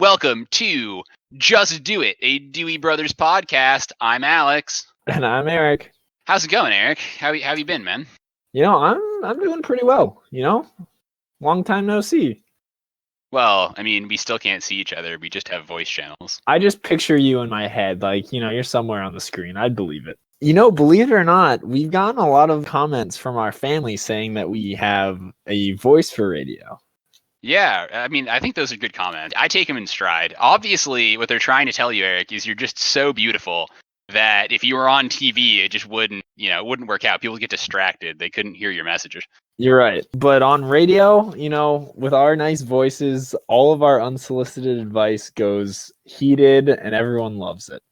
Welcome to Just Do It, a Dewey Brothers podcast. I'm Alex. And I'm Eric. How's it going, Eric? How have you been, man? I'm doing pretty well, Long time no see. Well, I mean, we still can't see each other. We just have voice channels. I just picture you in my head, you're somewhere on the screen. I'd believe it. Believe it or not, we've gotten a lot of comments from our family saying that we have a voice for radio. Yeah, I mean, I think those are good comments. I take them in stride. Obviously, what they're trying to tell you, Eric, is you're just so beautiful that if you were on TV, it just wouldn't work out. People get distracted. They couldn't hear your messages. You're right. But on radio, with our nice voices, all of our unsolicited advice goes heated and everyone loves it.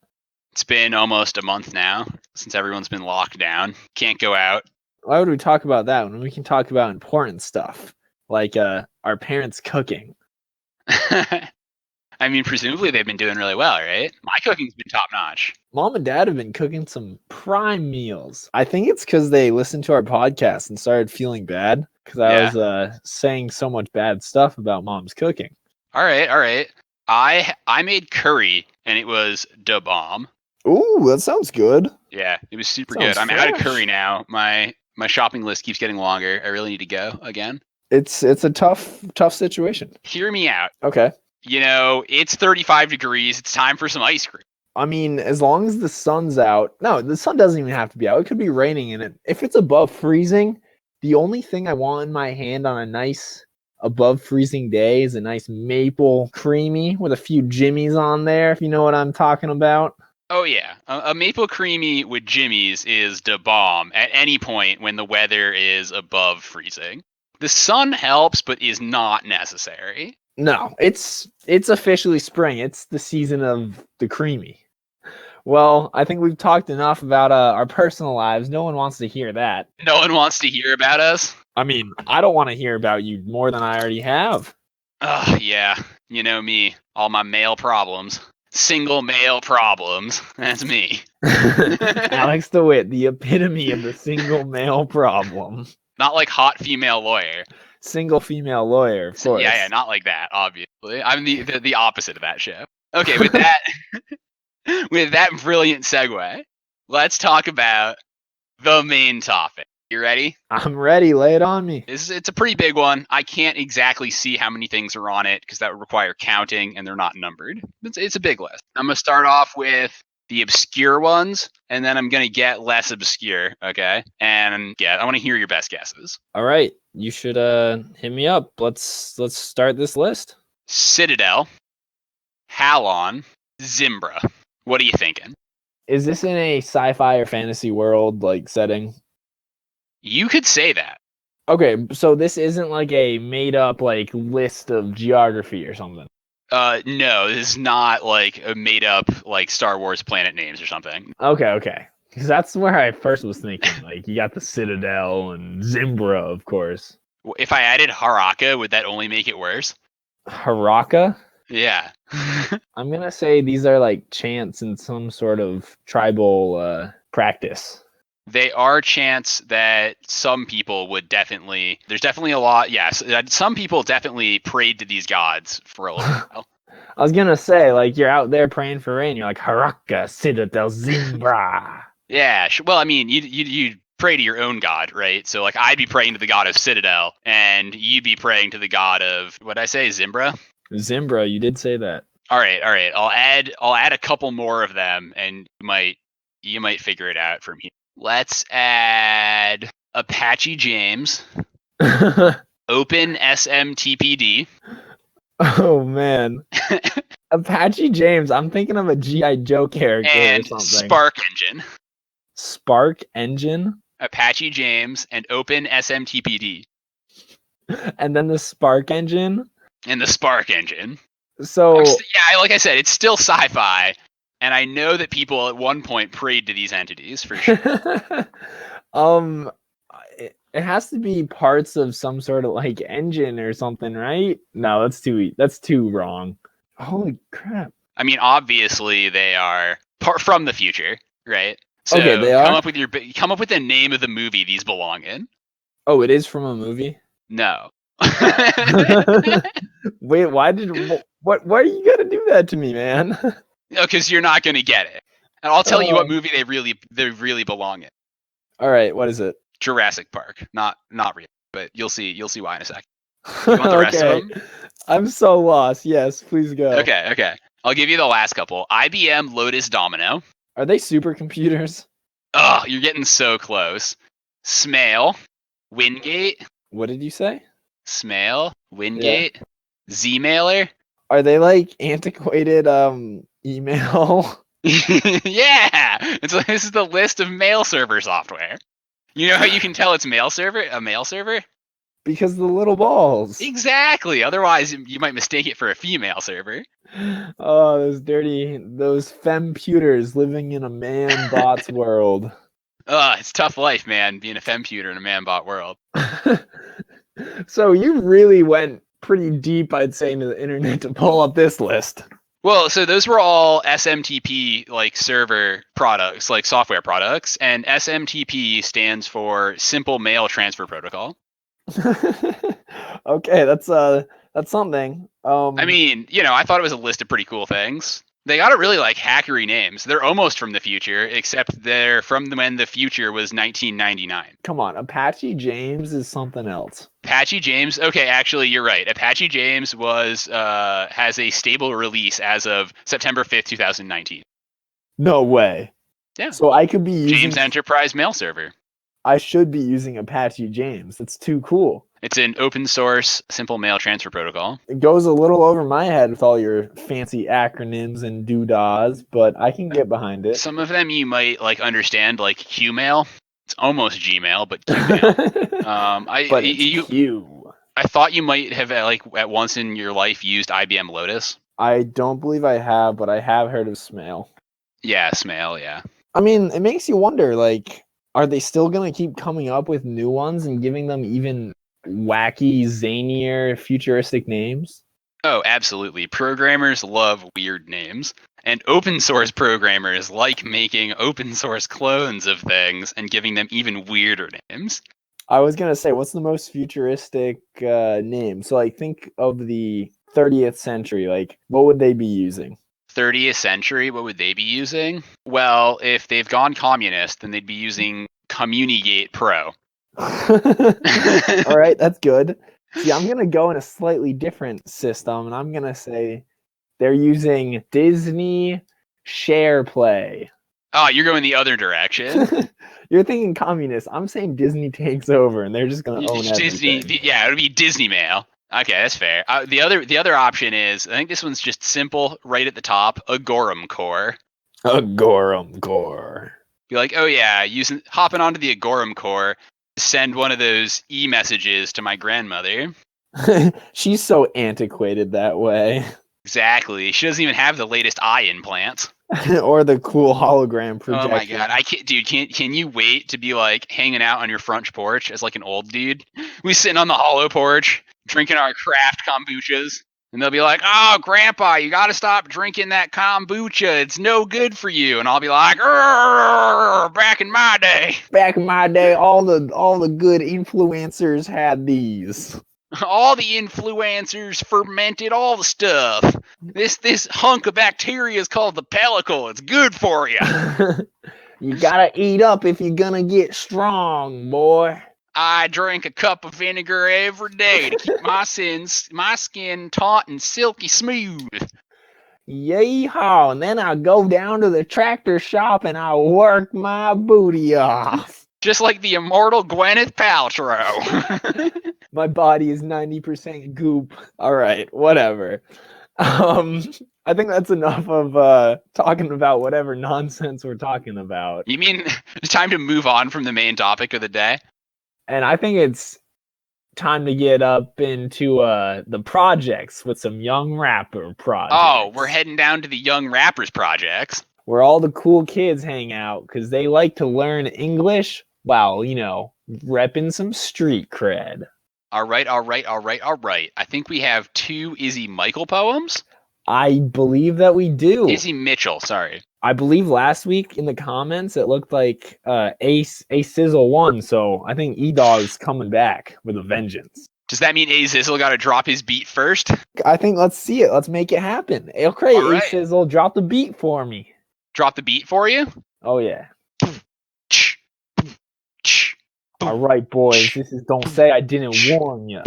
It's been almost a month now since everyone's been locked down. Can't go out. Why would we talk about that when we can talk about important stuff like our parents cooking? I mean, presumably they've been doing really well, right? My cooking's been top notch. Mom and Dad have been cooking some prime meals. I think it's because they listened to our podcast and started feeling bad because I was saying so much bad stuff about Mom's cooking. All right. I made curry and it was da bomb. Ooh, that sounds good. Yeah, it was super good. I'm out of curry now. My shopping list keeps getting longer. I really need to go again. It's a tough situation. Hear me out. Okay. It's 35 degrees. It's time for some ice cream. I mean, as long as the sun's out. No, the sun doesn't even have to be out. It could be raining, and if it's above freezing, the only thing I want in my hand on a nice above freezing day is a nice maple creamy with a few jimmies on there, if you know what I'm talking about. Oh, yeah. A maple creamy with jimmies is da bomb at any point when the weather is above freezing. The sun helps, but is not necessary. No, it's officially spring. It's the season of the creamy. Well, I think we've talked enough about our personal lives. No one wants to hear that. No one wants to hear about us? I mean, I don't want to hear about you more than I already have. Yeah. You know me. All my male problems. Single male problems. That's me. Alex DeWitt, the epitome of the single male problem. Not like hot female lawyer. Single female lawyer, of course. Yeah, not like that, obviously. I'm the opposite of that show. Okay, with that with that brilliant segue, let's talk about the main topic. You ready? I'm ready. Lay it on me. It's a pretty big one. I can't exactly see how many things are on it because that would require counting, and they're not numbered. It's a big list. I'm going to start off with the obscure ones, and then I'm going to get less obscure, okay? And yeah, I want to hear your best guesses. All right. You should hit me up. Let's start this list. Citadel, Halon, Zimbra. What are you thinking? Is this in a sci-fi or fantasy world setting? You could say that. Okay, so this isn't like a made-up list of geography or something. No, this is not like a made-up Star Wars planet names or something. Okay. Because that's where I first was thinking. You got the Citadel and Zimbra, of course. If I added Haraka, would that only make it worse? Haraka? Yeah. I'm going to say these are chants in some sort of tribal practice. They are chants that some people would definitely... There's definitely a lot... Yes, some people definitely prayed to these gods for a little while. I was going to say, you're out there praying for rain. You're like, Haraka, Citadel, Zimbra. Yeah, well, I mean, you'd pray to your own god, right? So, I'd be praying to the god of Citadel, and you'd be praying to the god of, what did I say, Zimbra? Zimbra, you did say that. All right. I'll add a couple more of them, and you might figure it out from here. Let's add Apache James, Open SMTPD. Oh man, Apache James. I'm thinking of a G.I. Joe character and or something. Spark Engine. Spark Engine. Apache James and Open SMTPD. And then the Spark Engine. And the Spark Engine. So yeah, like I said, it's still sci-fi. And I know that people at one point prayed to these entities for sure. It has to be parts of some sort of engine or something, right? No, that's too wrong. Holy crap! I mean, obviously they are from the future, right? So okay, they are. Come up with the name of the movie these belong in. Oh, it is from a movie? No. Wait, what? Why are you gonna do that to me, man? Because you're not gonna get it. And I'll tell you what Oh. movie they really belong in. All right, what is it? Jurassic Park. Not really, but you'll see why in a second. You want the rest of Okay, them? I'm so lost. Yes, please go. Okay. I'll give you the last couple. IBM, Lotus, Domino. Are they supercomputers? Oh, you're getting so close. Smale, Wingate, What did you say? Smale, Yeah. Wingate, Z-mailer. Are they like antiquated email? Yeah, this is the list of mail server software. You know how you can tell it's a mail server? Because the little balls. Exactly. Otherwise, you might mistake it for a female server. Oh, those femputers living in a man-bot's world. It's tough life, man, being a femputer in a man-bot world. So you really went pretty deep, I'd say, into the internet to pull up this list. Well, so those were all SMTP like server products, like software products, and SMTP stands for Simple Mail Transfer Protocol. Okay, that's something. I mean, I thought it was a list of pretty cool things. They got it really like hackery names. They're almost from the future, except they're from when the future was 1999. Come on, Apache James is something else. Apache James. Okay, actually, you're right. Apache James has a stable release as of September 5th, 2019. No way. Yeah. So I could be using James Enterprise Mail Server. I should be using Apache James. That's too cool. It's an open source simple mail transfer protocol. It goes a little over my head with all your fancy acronyms and doodahs, but I can get behind it. Some of them you might like understand, like Qmail. It's almost Gmail, but Qmail. But it's Q. I thought you might have at once in your life used IBM Lotus. I don't believe I have, but I have heard of Smail. Yeah, Smail, yeah. I mean, it makes you wonder, like, are they still going to keep coming up with new ones and giving them even wacky, zanier, futuristic names? Oh, absolutely. Programmers love weird names. And open source programmers like making open source clones of things and giving them even weirder names. I was going to say, what's the most futuristic name? So, like, think of the 30th century. Like, what would they be using? 30th century, what would they be using? Well, if they've gone communist, then they'd be using Communigate Pro. All right, that's good. See, I'm going to go in a slightly different system, and I'm going to say they're using Disney SharePlay. Oh, you're going the other direction. You're thinking communist. I'm saying Disney takes over, and they're just going to own everything. Yeah, it would be Disney Mail. Okay, that's fair. The other option is, I think this one's just simple, right at the top, Agorum Core. Agorum Core. Be like, oh yeah, hopping onto the Agorum Core, send one of those e-messages to my grandmother. She's so antiquated that way. Exactly. She doesn't even have the latest eye implants. Or the cool hologram projection. Oh my god, I can't, dude. Can you wait to be like hanging out on your front porch as like an old dude? We sitting on the hollow porch, drinking our craft kombuchas, and they'll be like, "Oh, Grandpa, you got to stop drinking that kombucha. It's no good for you." And I'll be like, "Back in my day, all the good influencers had these." All the influencers fermented all the stuff. This hunk of bacteria is called the pellicle. It's good for you. You gotta eat up if you're gonna get strong, boy. I drink a cup of vinegar every day to keep my skin taut and silky smooth. Yeehaw! And then I go down to the tractor shop and I work my booty off. Just like the immortal Gwyneth Paltrow. My body is 90% goop. All right, whatever. I think that's enough of talking about whatever nonsense we're talking about. You mean it's time to move on from the main topic of the day? And I think it's time to get up into the projects with some young rapper projects. Oh, we're heading down to the young rappers projects. Where all the cool kids hang out because they like to learn English while, repping some street cred. All right. I think we have 2 Izzy Michael poems. I believe that we do. Izzy Mitchell, sorry. I believe last week in the comments it looked like A Sizzle won, so I think E-Dog's coming back with a vengeance. Does that mean Azizzle got to drop his beat first? I think let's see it. Let's make it happen. Okay, All right. Sizzle, drop the beat for me. Drop the beat for you? Oh, yeah. All right, boys. This is Don't Say I Didn't Warn Ya.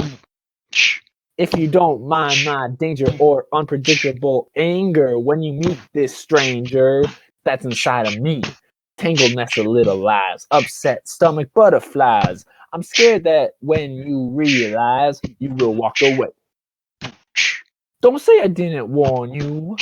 If you don't mind my danger or unpredictable anger when you meet this stranger that's inside of me, tangled nest of little lies, upset stomach butterflies. I'm scared that when you realize you will walk away. Don't say I didn't warn you.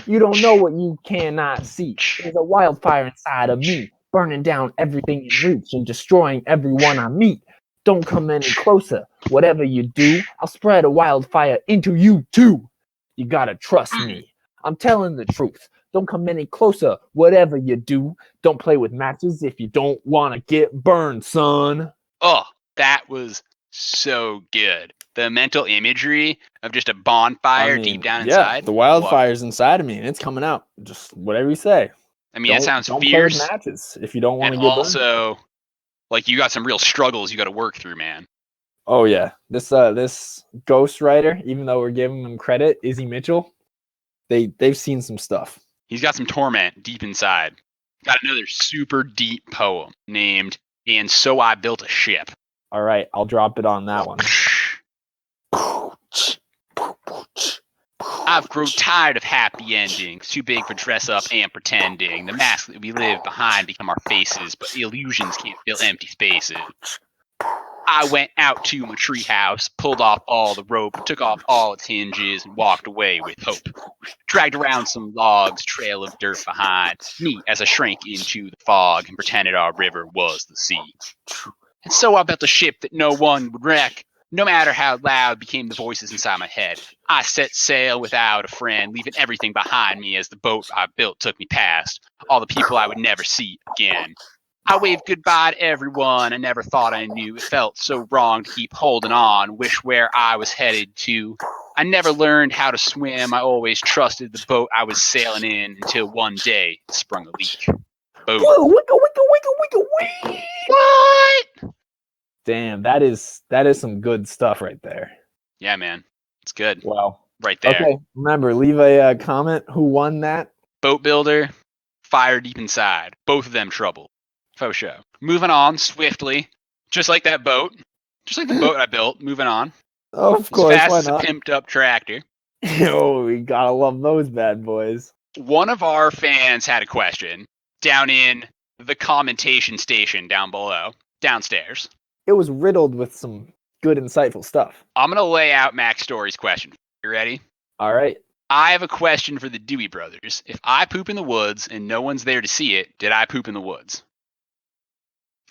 You don't know what you cannot see. There's a wildfire inside of me, burning down everything in reach and destroying everyone I meet. Don't come any closer. Whatever you do, I'll spread a wildfire into you too. You gotta trust me. I'm telling the truth. Don't come any closer. Whatever you do, don't play with matches if you don't want to get burned, son. Oh, that was so good. The mental imagery of just a bonfire deep down inside. The wildfire's inside of me and it's coming out. Just whatever you say. I mean, it sounds don't fierce. Play with matches if you don't want to And get burned. also, like, you got some real struggles you got to work through, man. Oh yeah, this ghostwriter, even though we're giving him credit, Izzy Mitchell, they've seen some stuff. He's got some torment deep inside. Got another super deep poem named "And So I Built a Ship." All right, I'll drop it on that one. I've grown tired of happy endings, too big for dress up and pretending. The masks that we live behind become our faces, but the illusions can't fill empty spaces. I went out to my treehouse, pulled off all the rope, took off all its hinges, and walked away with hope. Dragged around some logs, trail of dirt behind me as I shrank into the fog and pretended our river was the sea. And so I built a ship that no one would wreck, no matter how loud became the voices inside my head. I set sail without a friend, leaving everything behind me as the boat I built took me past, all the people I would never see again. I waved goodbye to everyone I never thought I knew. It felt so wrong to keep holding on, wish where I was headed to. I never learned how to swim. I always trusted the boat I was sailing in until one day it sprung a leak. Boom. Whoa, wicka. What? Damn, that is some good stuff right there. Yeah, man. It's good. Wow. Right there. Okay, remember, leave a comment who won that. Boat builder, fire deep inside. Both of them trouble. Faux show. Moving on swiftly, just like that boat, just like the boat I built. Moving on. Oh, of course, as fast why as a not? pimped up tractor. Oh, we gotta love those bad boys. One of our fans had a question down in the commentation station down below, downstairs. It was riddled with some good, insightful stuff. I'm gonna lay out Max Story's question. You ready? All right. I have a question for the Dewey brothers. If I poop in the woods and no one's there to see it, did I poop in the woods?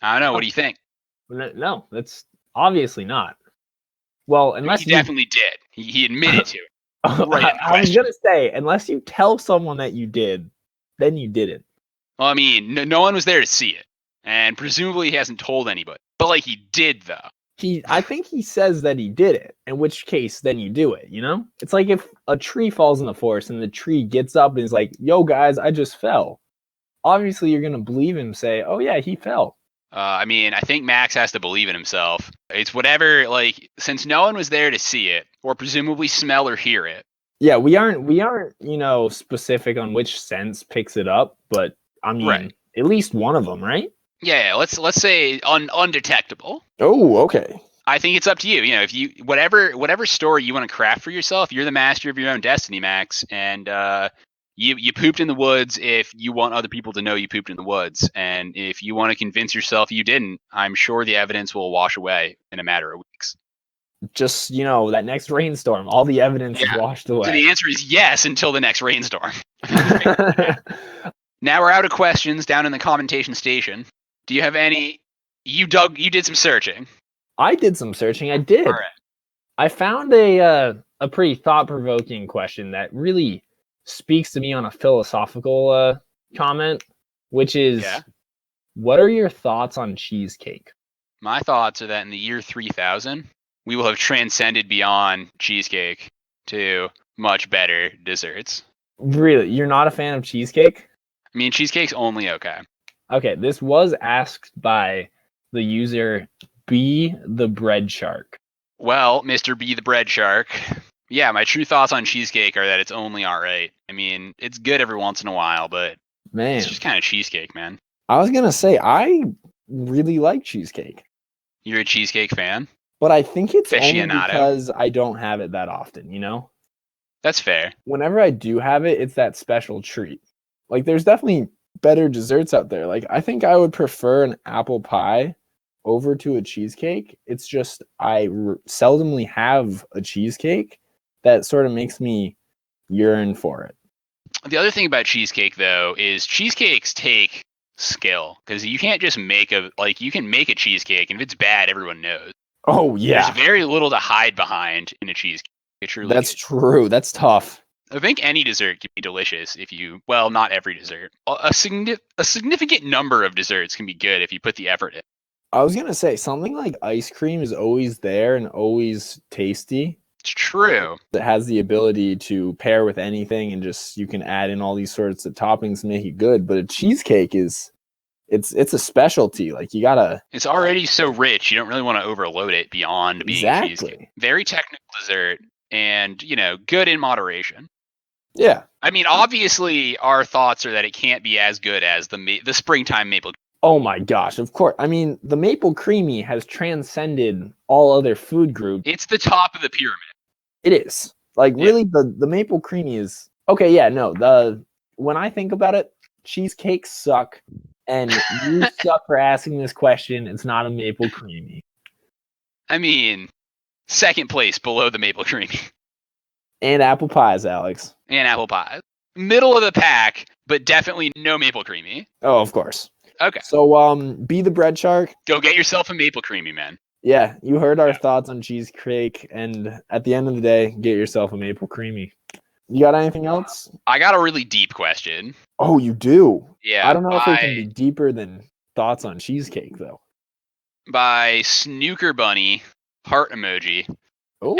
I don't know. What do you think? No, that's obviously not. Well, unless he definitely did. He admitted to it. Right. I was gonna say, unless you tell someone that you did, then you didn't. Well, I mean, no one was there to see it, and presumably he hasn't told anybody. But like, he did though. I think he says that he did it, in which case then you do it, you know? It's like if a tree falls in the forest and the tree gets up and is like, yo guys, I just fell. Obviously you're gonna believe him, say, oh yeah, he fell. I mean, I think Max has to believe in himself. It's whatever, like, since no one was there to see it, or presumably smell or hear it. Yeah, we aren't, specific on which sense picks it up, but I mean, right. At least one of them, right? Yeah, let's say undetectable. Oh, okay. I think it's up to you. You know, if you whatever story you want to craft for yourself, you're the master of your own destiny, Max. And you pooped in the woods if you want other people to know you pooped in the woods, and if you want to convince yourself you didn't, I'm sure the evidence will wash away in a matter of weeks. Just that next rainstorm, all the evidence is washed away. So the answer is yes until the next rainstorm. Now we're out of questions down in the commentation station. Do you have any? You did some searching. I did some searching. I did. All right. I found a pretty thought-provoking question that really speaks to me on a philosophical comment, which is, what are your thoughts on cheesecake? My thoughts are that in the year 3000, we will have transcended beyond cheesecake to much better desserts. Really? You're not a fan of cheesecake? I mean, cheesecake's only okay. Okay, this was asked by the user Be the Bread Shark. Well, Mr. B the Bread Shark. Yeah, my true thoughts on cheesecake are that it's only all right. I mean, it's good every once in a while, but Man, it's just kind of cheesecake, man. I was gonna say I really like cheesecake, You're a cheesecake fan? but I think it's only Aficionado? because I don't have it that often, you know? That's fair. Whenever I do have it, it's that special treat. Like there's definitely better desserts out there. Like I think I would prefer an apple pie over to a cheesecake. It's just seldomly have a cheesecake that sort of makes me yearn for it. The other thing about cheesecake, though, is cheesecakes take skill because you can't just you can make a cheesecake, and if it's bad, everyone knows. Oh yeah, There's very little to hide behind in a cheesecake. It truly that's is. true. That's tough. I think any dessert can be delicious if you, well, not every dessert. A significant number of desserts can be good if you put the effort in. I was gonna say something like ice cream is always there and always tasty. It's true. That has the ability to pair with anything and just you can add in all these sorts of toppings to make it good. But a cheesecake is it's a specialty. Like you gotta It's already so rich, you don't really want to overload it beyond being a cheesecake. Very technical dessert and, good in moderation. Yeah. I mean, obviously, our thoughts are that it can't be as good as the springtime maple. Oh my gosh, of course. I mean, the maple creamy has transcended all other food groups. It's the top of the pyramid. It is. Like really the maple creamy is okay, yeah, no. When I think about it, cheesecakes suck and you suck for asking this question. It's not a maple creamy. I mean, second place below the maple creamy. And apple pies, Alex. And apple pies. Middle of the pack, but definitely no maple creamy. Oh, of course. Okay. So, be the bread shark. Go get yourself a maple creamy, man. Yeah, you heard our thoughts on cheesecake, and at the end of the day, get yourself a maple creamy. You got anything else? I got a really deep question. Oh, you do? Yeah. I don't know if it can be deeper than thoughts on cheesecake, though. By Snooker Bunny, heart emoji,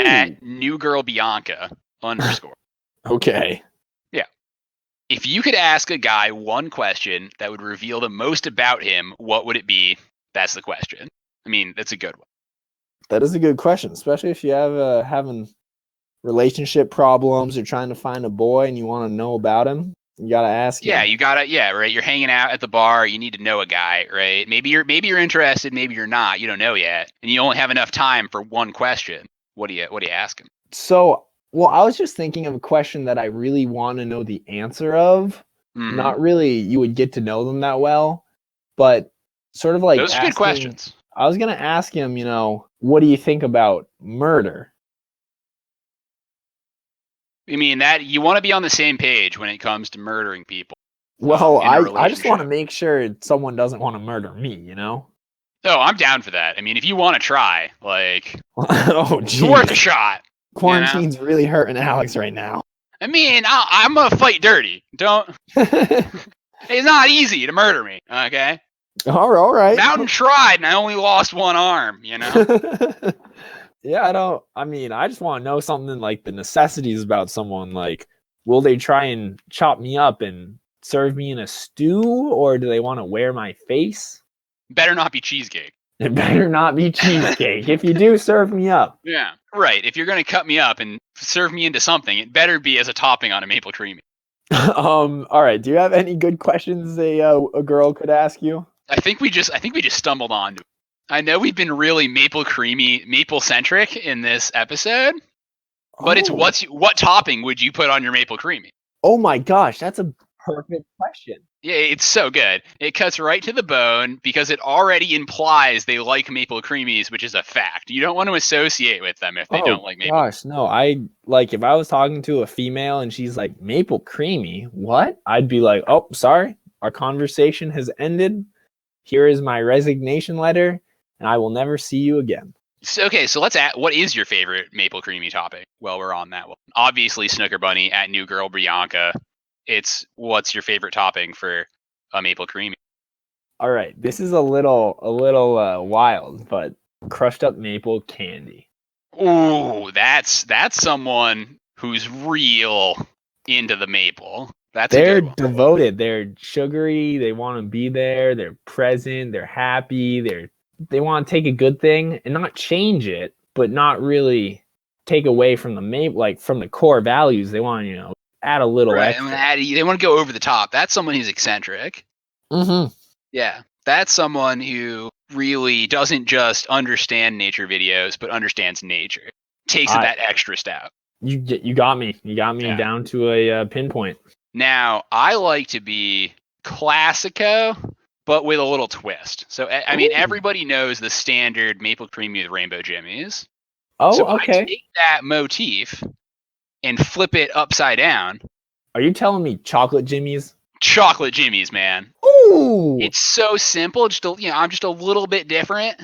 at New Girl Bianca _ Okay. Yeah. If you could ask a guy one question that would reveal the most about him, what would it be? That's the question. I mean, that's a good one. That is a good question, especially if you have having relationship problems or trying to find a boy and you want to know about him. You gotta ask. Yeah, him. you gotta. Yeah, right. You're hanging out at the bar. You need to know a guy, right? Maybe you're interested. Maybe you're not. You don't know yet, and you only have enough time for one question. What do you ask him? So, well, I was just thinking of a question that I really want to know the answer of. Mm-hmm. Not really. You would get to know them that well, but sort of like those are good questions. I was gonna ask him. What do you think about murder? You mean that you want to be on the same page when it comes to murdering people? Well, I just want to make sure someone doesn't want to murder me, Oh, I'm down for that. I mean, if you want to try, oh, geez. It's worth a shot. Quarantine's really hurting Alex right now. I mean, I'm gonna fight dirty. Don't. It's not easy to murder me, okay? All right. Mountain tried, and I only lost one arm. Yeah, I just want to know something like the necessities about someone. Like, will they try and chop me up and serve me in a stew, or do they want to wear my face? Better not be cheesecake. It better not be cheesecake. If you do, serve me up. Yeah, right. If you're going to cut me up and serve me into something, it better be as a topping on a maple creamy. All right. Do you have any good questions a girl could ask you? I think we just stumbled on to it. I know we've been really maple centric in this episode, but it's what topping would you put on your maple creamy? Oh my gosh, that's a perfect question. Yeah, it's so good. It cuts right to the bone because it already implies they like maple creamies, which is a fact. You don't want to associate with them if they don't like maple. Gosh, no. If I was talking to a female and she's like, maple creamy, what? I'd be like, oh, sorry. Our conversation has ended. Here is my resignation letter, and I will never see you again. So let's add, what is your favorite maple creamy topping? Well, we're on that one. Obviously, Snooker Bunny at New Girl Bianca. It's what's your favorite topping for a maple creamy? All right, this is a little wild, but crushed up maple candy. Ooh, that's someone who's real into the maple. They're devoted. They're sugary. They want to be there. They're present. They're happy. They want to take a good thing and not change it but not really take away from the like from the core values. They want to, add a little extra. They want to go over the top. That's someone who's eccentric. Mm-hmm. Yeah, that's someone who really doesn't just understand nature videos, but understands nature. Takes it that extra step. You got me. You got me down to a pinpoint. Now, I like to be classico, but with a little twist. So, I mean, everybody knows the standard maple creamy with rainbow jimmies. Oh, so okay. I take that motif and flip it upside down. Are you telling me chocolate jimmies? Chocolate jimmies, man. Ooh! It's so simple. I'm just a little bit different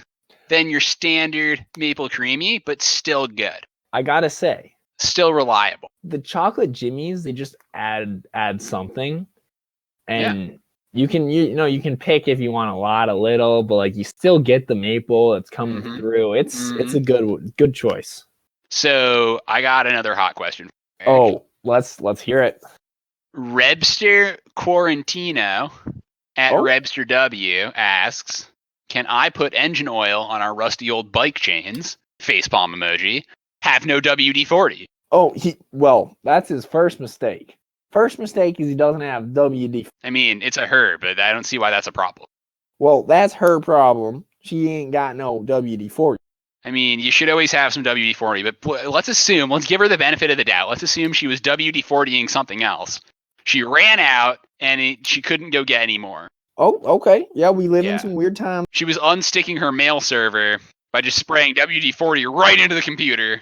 than your standard maple creamy, but still good. I gotta say, still reliable. The chocolate jimmies, they just add something, and you can pick if you want a lot, a little, but like you still get the maple that's coming through. It's a good choice. So I got another hot question. Oh, let's hear it. Rebster Quarantino at Rebster W asks, can I put engine oil on our rusty old bike chains? Facepalm emoji. Have no WD-40. Oh, that's his first mistake. First mistake is he doesn't have WD. I mean, it's a her, but I don't see why that's a problem. Well, that's her problem. She ain't got no WD-40. I mean, you should always have some WD-40, but let's give her the benefit of the doubt. Let's assume she was WD-40ing something else. She ran out, and she couldn't go get any more. Oh, okay. Yeah, we live in some weird times. She was unsticking her mail server by just spraying WD-40 right into the computer.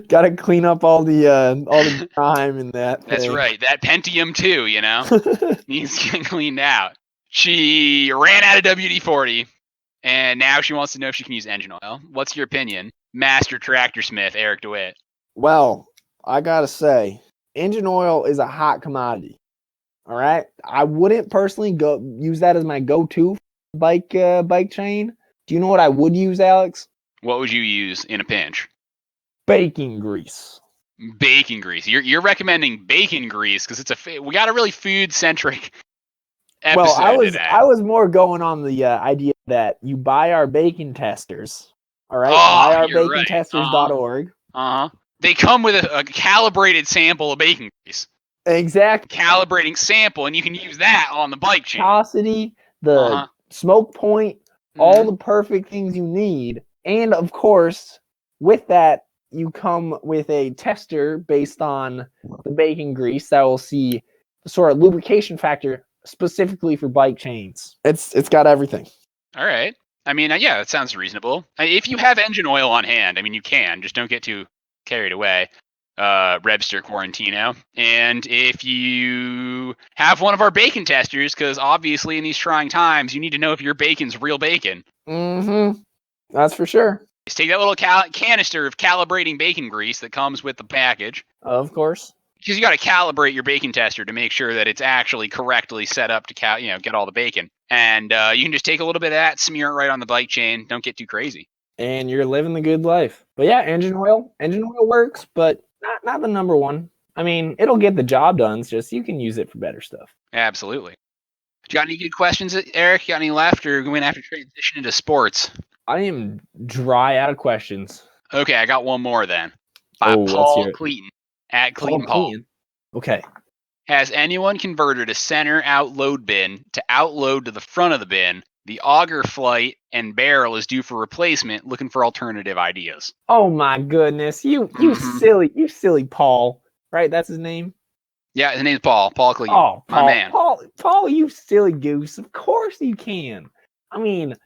Gotta clean up all the crime in that thing. That's right. That Pentium 2, needs to get cleaned out. She ran out of WD-40, and now she wants to know if she can use engine oil. What's your opinion, Master Tractor Smith, Eric DeWitt? Well, I gotta say, engine oil is a hot commodity. All right, I wouldn't personally use that as my go-to bike chain. Do you know what I would use, Alex? What would you use in a pinch? Bacon grease. Bacon grease. You're recommending bacon grease because we got a really food-centric episode today. I was more going on the idea that you buy our bacon testers. All right, buyourBaconTesters.org. They come with a calibrated sample of bacon grease. Exactly. Calibrating sample, and you can use that on the bike chain. Viscosity, the smoke point, all the perfect things you need. And of course, with that, you come with a tester based on the bacon grease that will see the sort of lubrication factor specifically for bike chains. It's got everything. All right. I mean, yeah, that sounds reasonable. If you have engine oil on hand, I mean, you can. Just don't get too carried away. Rebster Quarantino. And if you have one of our bacon testers, because obviously in these trying times, you need to know if your bacon's real bacon. Mm-hmm. That's for sure. Just take that little canister of calibrating bacon grease that comes with the package. Of course. Because you got to calibrate your bacon tester to make sure that it's actually correctly set up to get all the bacon. And you can just take a little bit of that, smear it right on the bike chain. Don't get too crazy. And you're living the good life. But yeah, engine oil works, but not the number one. I mean, it'll get the job done. It's just you can use it for better stuff. Absolutely. You got any good questions, Eric? You got any left, or going to have to transition into sports? I am dry out of questions. Okay, I got one more then. By Paul Cleaton at Cleaton Paul. Okay. Has anyone converted a center out load bin to outload to the front of the bin? The auger flight and barrel is due for replacement. Looking for alternative ideas. Oh my goodness, you silly Paul, right? That's his name. Yeah, his name's Paul. Paul Cleaton. Oh, my man. Paul, you silly goose. Of course you can. I mean,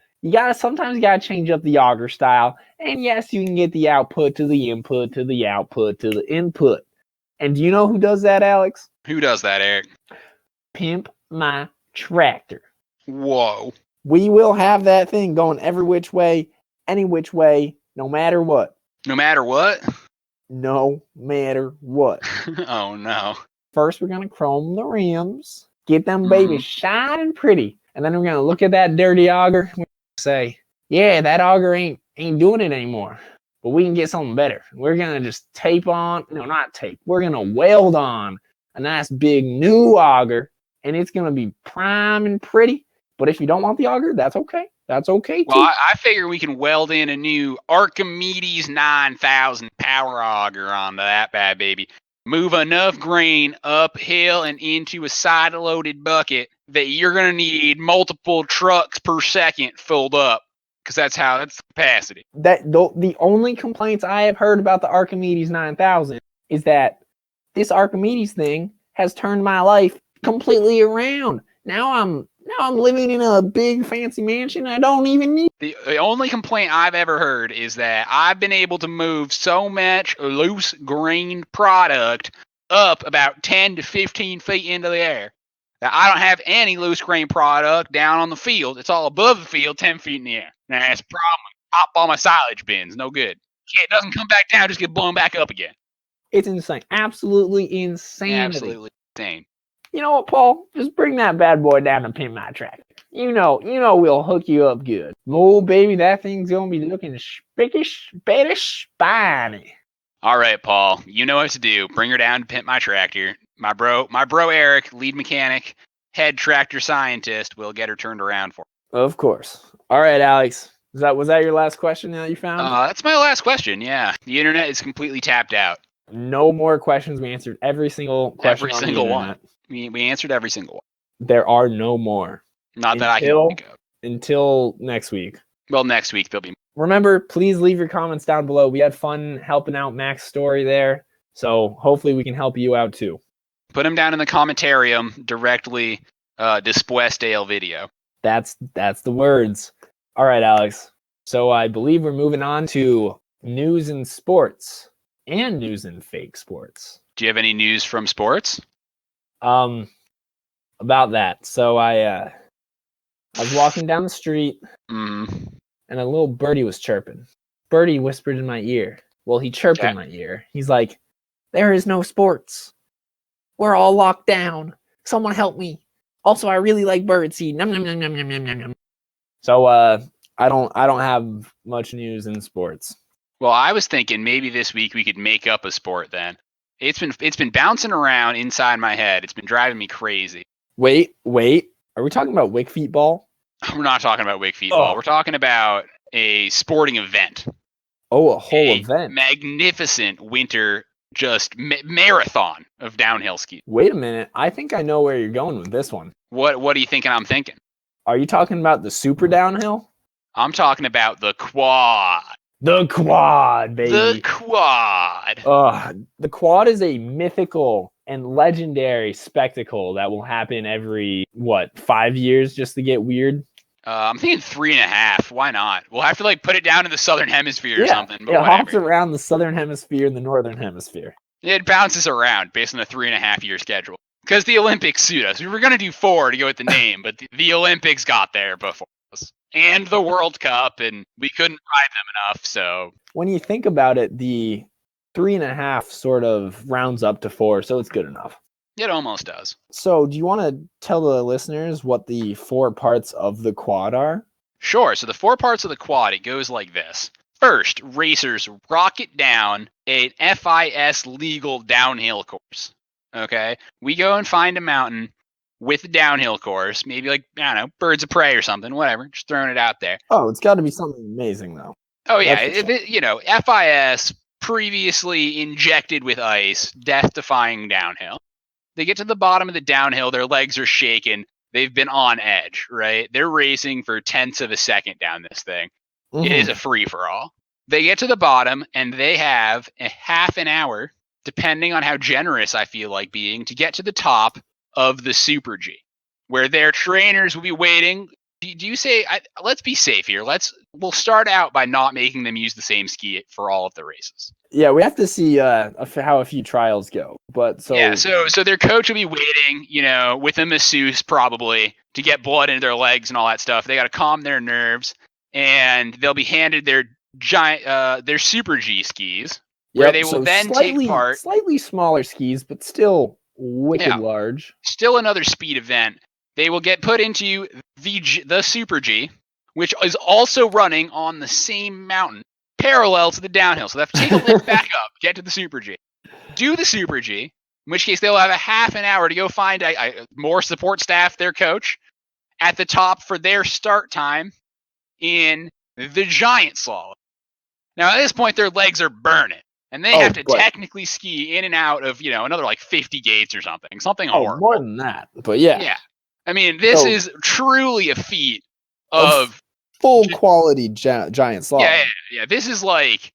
sometimes you gotta change up the auger style. And yes, you can get the output to the input to the output to the input. And do you know who does that, Alex? Who does that, Eric? Pimp My Tractor. Whoa. We will have that thing going every which way, any which way, no matter what. No matter what? No matter what. Oh, no. First, we're going to chrome the rims, get them babies shining pretty. And then we're going to look at that dirty auger and say, yeah, that auger ain't doing it anymore. But we can get something better. We're going to just we're going to weld on a nice big new auger. And it's going to be prime and pretty. But if you don't want the auger, that's okay. That's okay, too. Well, I figure we can weld in a new Archimedes 9000 power auger onto that bad baby. Move enough grain uphill and into a side-loaded bucket that you're going to need multiple trucks per second filled up, because that's the capacity. The only complaints I have heard about the Archimedes 9000 is that this Archimedes thing has turned my life completely around. Now I'm living in a big fancy mansion I don't even need. The only complaint I've ever heard is that I've been able to move so much loose grain product up about 10 to 15 feet into the air that I don't have any loose grain product down on the field. It's all above the field, 10 feet in the air. Now that's a problem. Pop all my silage bins. No good. It doesn't come back down, just get blown back up again. It's insane. Absolutely insanity. Absolutely insane. You know what, Paul? Just bring that bad boy down and pin my tractor. You know we'll hook you up good. Oh, baby, that thing's gonna be looking spickish, baddish, spiny. All right, Paul. You know what to do. Bring her down to pimp my tractor. My bro Eric, lead mechanic, head tractor scientist, will get her turned around for you. Of course. All right, Alex. Was that your last question that you found? That's my last question. Yeah, the internet is completely tapped out. No more questions. We answered every single question. Every single one. We answered every single one. There are no more. Not that I can think of. Until next week. Well, next week there'll be. Remember, please leave your comments down below. We had fun helping out Mac's story there, so hopefully we can help you out too. Put them down in the commentarium directly. Después del video. That's the words. All right, Alex. So I believe we're moving on to news and sports and news and fake sports. Do you have any news from sports? About that. So I was walking down the street, and a little birdie was chirping. Birdie whispered in my ear. Well, he chirped in my ear. He's like, "There is no sports. We're all locked down. Someone help me. Also, I really like birdseed. Nom, nom, nom, nom, nom, nom, nom." So I don't have much news in sports. Well, I was thinking maybe this week we could make up a sport then. It's been bouncing around inside my head. It's been driving me crazy. Wait. Are we talking about Wick Feet Ball? We're not talking about Wick Feet Ball. We're talking about a sporting event. Oh, a whole event. Magnificent winter marathon of downhill ski. Wait a minute. I think I know where you're going with this one. What are you thinking I'm thinking? Are you talking about the super downhill? I'm talking about the quad. The quad, baby. The quad. The quad is a mythical and legendary spectacle that will happen every, 5 years just to get weird? I'm thinking 3.5. Why not? We'll have to put it down in the southern hemisphere or something. But it hops around the southern hemisphere and the northern hemisphere. It bounces around based on a 3.5-year schedule. Because the Olympics suit us. We were going to do 4 to go with the name, but the Olympics got there before us. And the World Cup, and we couldn't ride them enough, so... When you think about it, the 3.5 sort of rounds up to 4, so it's good enough. It almost does. So, do you want to tell the listeners what the 4 parts of the quad are? Sure. So the 4 parts of the quad, it goes like this. First, racers rocket down an FIS legal downhill course. Okay? We go and find a mountain with a downhill course, maybe I don't know, Birds of Prey or something, whatever, just throwing it out there. Oh, it's got to be something amazing, though. Oh, yeah. FIS, previously injected with ice, death-defying downhill. They get to the bottom of the downhill, their legs are shaking, they've been on edge, right? They're racing for tenths of a second down this thing. Mm-hmm. It is a free-for-all. They get to the bottom, and they have a half an hour, depending on how generous I feel like being, to get to the top of the Super G, where their trainers will be waiting. Do you say, let's be safe here. We'll start out by not making them use the same ski for all of the races. Yeah, we have to see how a few trials go. So their coach will be waiting, with a masseuse probably to get blood into their legs and all that stuff. They got to calm their nerves, and they'll be handed their their Super G skis, where they will then take part. Slightly smaller skis, but still wicked large. Still another speed event. They will get put into the Super G, which is also running on the same mountain, parallel to the downhill. So they have to take a lift back up, get to the Super G, do the Super G, in which case they'll have a half an hour to go find more support staff, their coach, at the top for their start time in the giant slalom. Now, at this point, their legs are burning, and they have to technically ski in and out of, another like 50 gates or something horrible. More than that, but yeah. Yeah. I mean, this is truly a feat of full quality giant slalom. Yeah. This is like,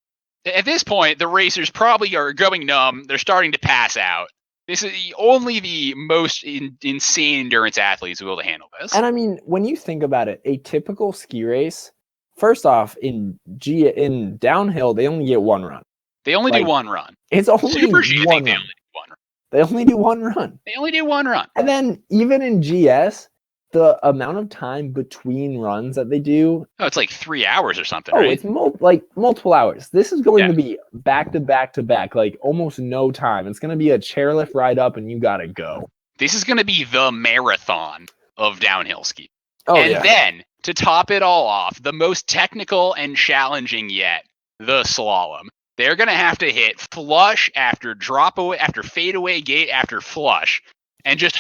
at this point, the racers probably are going numb. They're starting to pass out. This is only the most insane endurance athletes who will be able to handle this. And I mean, when you think about it, a typical ski race, first off, in downhill, they only get one run. They only do one run. It's only Super G, one run. They only do one run. They only do one run. And then even in GS, the amount of time between runs that they do. Oh, it's like 3 hours or something, right? It's multiple hours. This is going to be back to back to back, like almost no time. It's going to be a chairlift ride up and you got to go. This is going to be the marathon of downhill ski. And then, to top it all off, the most technical and challenging yet, the slalom. They're going to have to hit flush after drop away, after fade away gate, after flush, and just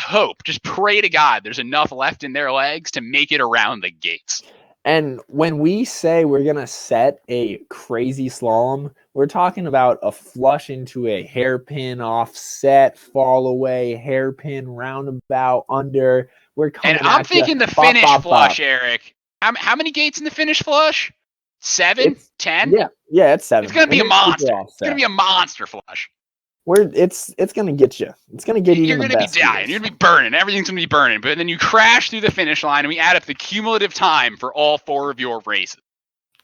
pray to God there's enough left in their legs to make it around the gates. And when we say we're going to set a crazy slalom, we're talking about a flush into a hairpin offset, fall away, hairpin roundabout, under. We're coming and I'm thinking the finish flush, Eric. How many gates in the finish flush? 7? 10? Yeah, it's 7. It's gonna be a monster. It's gonna be a monster flush. It's gonna get you. It's gonna get you. You're gonna be dying. You're gonna be burning. Everything's gonna be burning. But then you crash through the finish line, and we add up the cumulative time for all 4 of your races.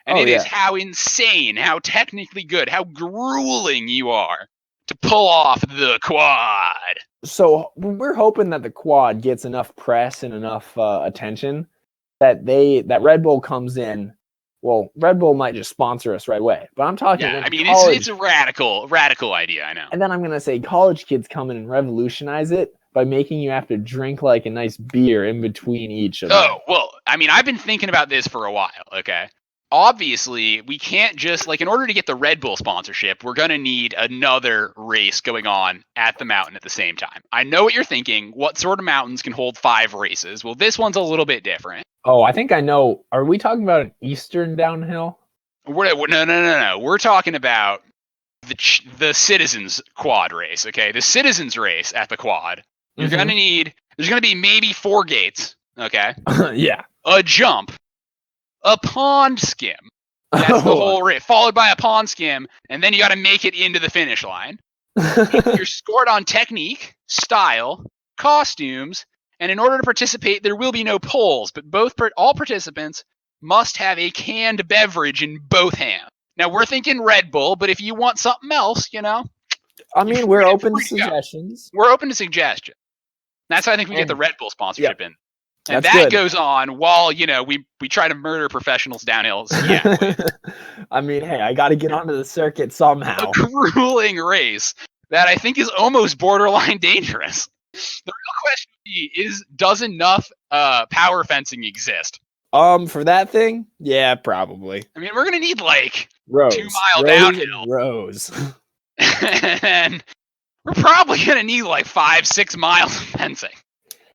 And it is how insane, how technically good, how grueling you are to pull off the quad. So we're hoping that the quad gets enough press and enough attention that Red Bull comes in. Well, Red Bull might just sponsor us right away, but I'm talking. Yeah, I mean, it's a radical idea, I know. And then I'm gonna say college kids come in and revolutionize it by making you have to drink like a nice beer in between each of them. Oh, well, I mean, I've been thinking about this for a while, okay? Obviously, we can't just, in order to get the Red Bull sponsorship, we're going to need another race going on at the mountain at the same time. I know what you're thinking. What sort of mountains can hold 5 races? Well, this one's a little bit different. Oh, I think I know. Are we talking about an Eastern downhill? No. We're talking about the Citizens quad race, okay? The Citizens race at the quad. You're going to need, there's going to be maybe 4 gates, okay? Yeah. A jump. A pond skim. That's the whole race. Followed by a pond skim, and then you got to make it into the finish line. You're scored on technique, style, costumes, and in order to participate, there will be no polls, but all participants must have a canned beverage in both hands. Now, we're thinking Red Bull, but if you want something else, I mean, we're open to suggestions. We're open to suggestions. That's how I think we get the Red Bull sponsorship in. And that's that good. goes on while, we try to murder professionals downhill. Yeah. I mean, hey, I got to get onto the circuit somehow. A grueling race that I think is almost borderline dangerous. The real question is, does enough power fencing exist? For that thing? Yeah, probably. I mean, we're going to need, rows. 2 mile downhill. Rows. And we're probably going to need, 5-6 miles of fencing.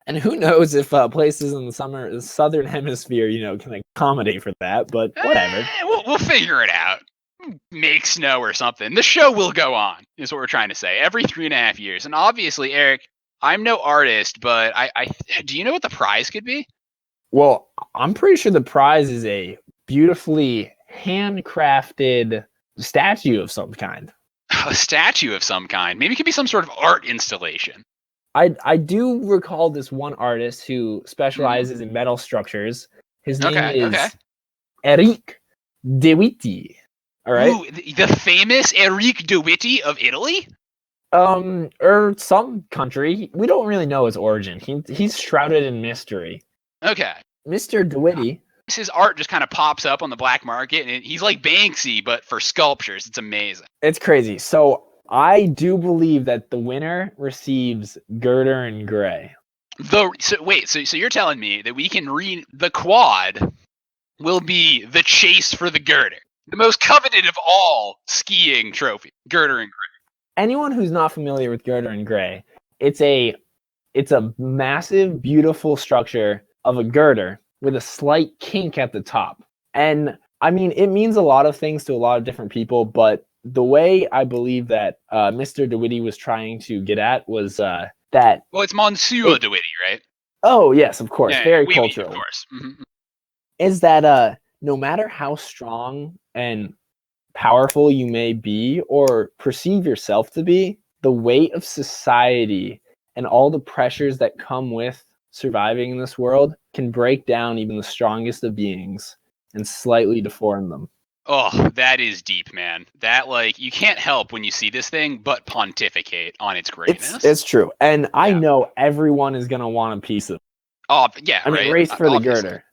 And who knows if places in the southern hemisphere, can accommodate for that, but whatever. We'll figure it out. Make snow or something. The show will go on, is what we're trying to say, every 3.5 years. And obviously, Eric, I'm no artist, but do you know what the prize could be? Well, I'm pretty sure the prize is a beautifully handcrafted statue of some kind. A statue of some kind. Maybe it could be some sort of art installation. I do recall this one artist who specializes in metal structures. His name is Eric De Witti. All right. Ooh, the famous Eric De Witti of Italy? Or some country. We don't really know his origin. He's shrouded in mystery. Okay. Mr. De Witti. His art just kind of pops up on the black market, and he's like Banksy, but for sculptures. It's amazing. It's crazy. So I do believe that the winner receives Girder and Gray. So you're telling me that we can the quad will be the chase for the Girder, the most coveted of all skiing trophies, Girder and Gray. Anyone who's not familiar with Girder and Gray, it's a massive, beautiful structure of a girder with a slight kink at the top. And I mean, it means a lot of things to a lot of different people, but the way I believe that Mr. DeWitty was trying to get at was that... Well, it's Monsieur DeWitty, right? Oh, yes, of course. Yeah, Very oui, cultural. of course. Mm-hmm. Is that no matter how strong and powerful you may be or perceive yourself to be, the weight of society and all the pressures that come with surviving in this world can break down even the strongest of beings and slightly deform them. Oh, that is deep, man. That, like, you can't help when you see this thing but pontificate on its greatness. It's true. And I know everyone is going to want a piece of it. Oh, yeah, I mean, race for the girder.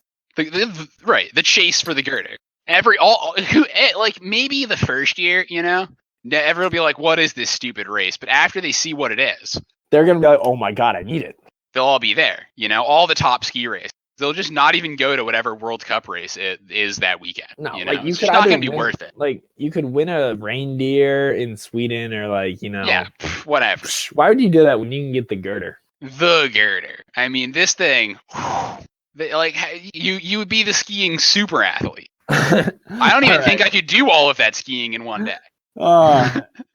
Right, the chase for the girder. Like, maybe the first year, everyone will be like, what is this stupid race? But after they see what it is, they're going to be like, oh my God, I need it. They'll all be there, all the top ski races. They'll just not even go to whatever World Cup race it is that weekend. No, like you it's could just not going to be worth it. Like you could win a reindeer in Sweden or Yeah, whatever. Why would you do that when you can get the girder? The girder. I mean, this thing, like you would be the skiing super athlete. I don't even think I could do all of that skiing in one day.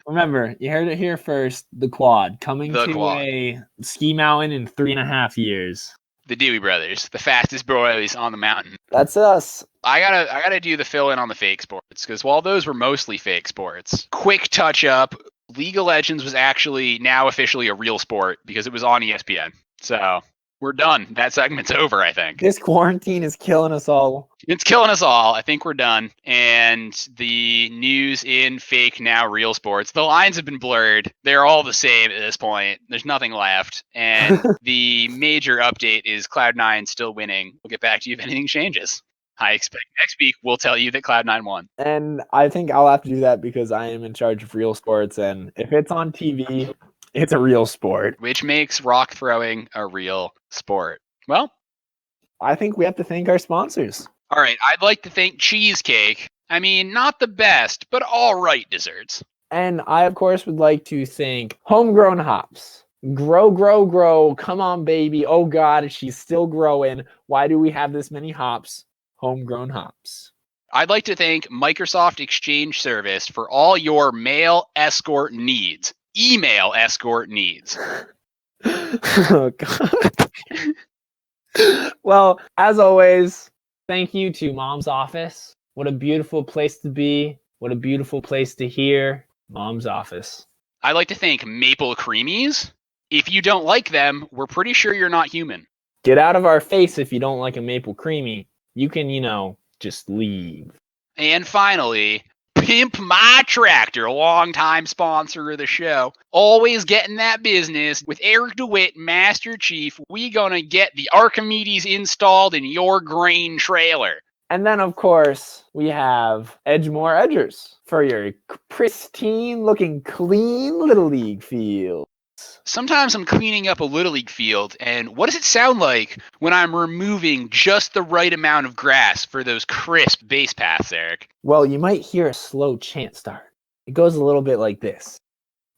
Remember, you heard it here first. The quad coming to a ski mountain in 3.5 years. The Dewey Brothers, the fastest boys on the mountain. That's us. I gotta do the fill in on the fake sports, because while those were mostly fake sports, quick touch up, League of Legends was actually now officially a real sport because it was on ESPN. So we're done. That segment's over, I think. This quarantine is killing us all. It's killing us all. I think we're done. And the news in fake, now real sports, the lines have been blurred. They're all the same at this point. There's nothing left. And the major update is Cloud9 still winning. We'll get back to you if anything changes. I expect next week we'll tell you that Cloud9 won. And I think I'll have to do that because I am in charge of real sports. And if it's on TV, it's a real sport. Which makes rock throwing a real sport. Well, I think we have to thank our sponsors. All right, I'd like to thank Cheesecake. I mean, not the best, but all right desserts. And I, of course, would like to thank Homegrown Hops. Grow, grow, grow. Come on, baby. Oh, God, she's still growing. Why do we have this many hops? Homegrown Hops. I'd like to thank Microsoft Exchange Service for all your mail escort needs. Email escort needs. Oh, God. Well, as always, thank you to Mom's Office. What a beautiful place to be. What a beautiful place to hear. Mom's Office. I'd like to thank Maple Creamies. If you don't like them, we're pretty sure you're not human. Get out of our face if you don't like a Maple Creamy. You can, just leave. And finally, Pimp My Tractor, a longtime sponsor of the show. Always getting that business. With Eric DeWitt, Master Chief, we gonna get the Archimedes installed in your grain trailer. And then, of course, we have Edgemore Edgers for your pristine looking, clean Little League field. Sometimes I'm cleaning up a Little League field, and what does it sound like when I'm removing just the right amount of grass for those crisp base paths, Eric? Well, you might hear a slow chant start. It goes a little bit like this.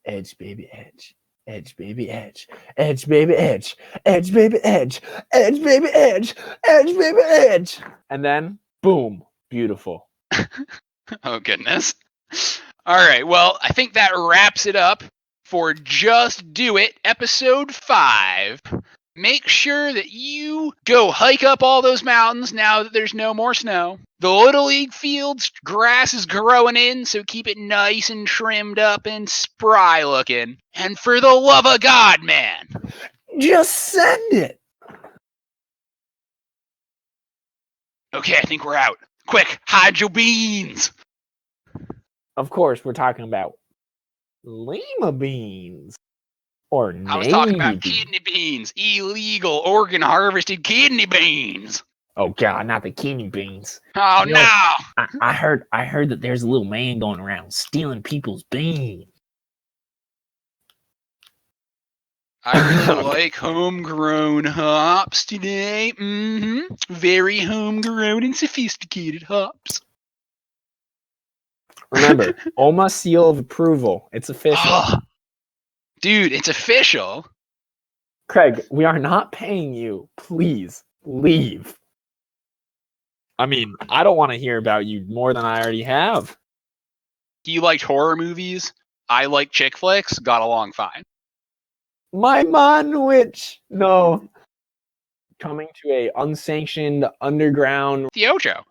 Edge, baby, edge. Edge, baby, edge. Edge, baby, edge. Edge, baby, edge. Edge, baby, edge. Edge, baby, edge. And then, boom, beautiful. Oh, goodness. All right, well, I think that wraps it up for Just Do It, episode 5. Make sure that you go hike up all those mountains now that there's no more snow. The Little League fields, grass is growing in, so keep it nice and trimmed up and spry looking. And for the love of God, man, just send it. Okay, I think we're out. Quick, hide your beans. Of course, we're talking about lima beans. Or I was talking about kidney beans. Illegal organ harvested kidney beans. Oh God, not the kidney beans. Oh no! I heard that there's a little man going around stealing people's beans. I really like homegrown hops today. Very homegrown and sophisticated hops. Remember, OMA seal of approval. It's official. Oh, dude, it's official. Craig, we are not paying you. Please Leave. I mean, I don't want to hear about you more than I already have. He liked horror movies. I like chick flicks. Got along fine. My manwich. No. Coming to a unsanctioned underground. The Ocho.